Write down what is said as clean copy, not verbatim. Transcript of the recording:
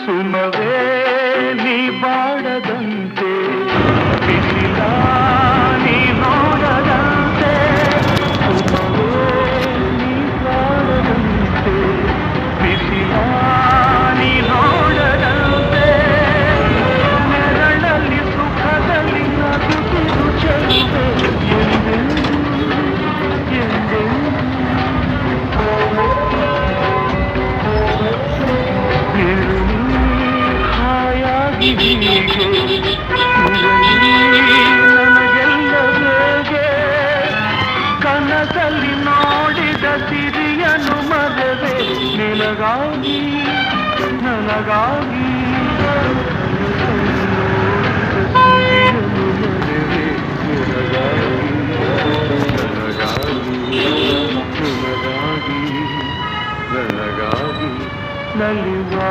ಸುಮವೇ ನೀ ಬಾಡದಂತೆ ಬಿಸಿಲ ನೀ ನೋಡದಂತೆ ಸುಮವೇ ನೀ ಬಾಡದಂತೆ ಬಿಸಿಲ ನೀ ನೋಡದಂತೆ ನೆರಳಲ್ಲಿ ಸುಖದಲ್ಲಿ ನಗುತ್ತಿರು ಚೆಲುವೆ ಎಂದೆಂದೂ ಹಾಯಾಗಿ ಹೀಗೆ ನನಗೆಲ್ಲ ಹೇಗೆ ಕನಸಲ್ಲಿ ನೋಡಿದ ಸಿರಿಯನು ಮರವೆ ನಿನಗಾಗಿ ನನಗಾಗಿ ಸಿರಿಯನು ಮರವೆ ನಿನಗಾಗಿ ನನಗಾಗಿ ನನಗಾಗಿ ನಲಿವಾ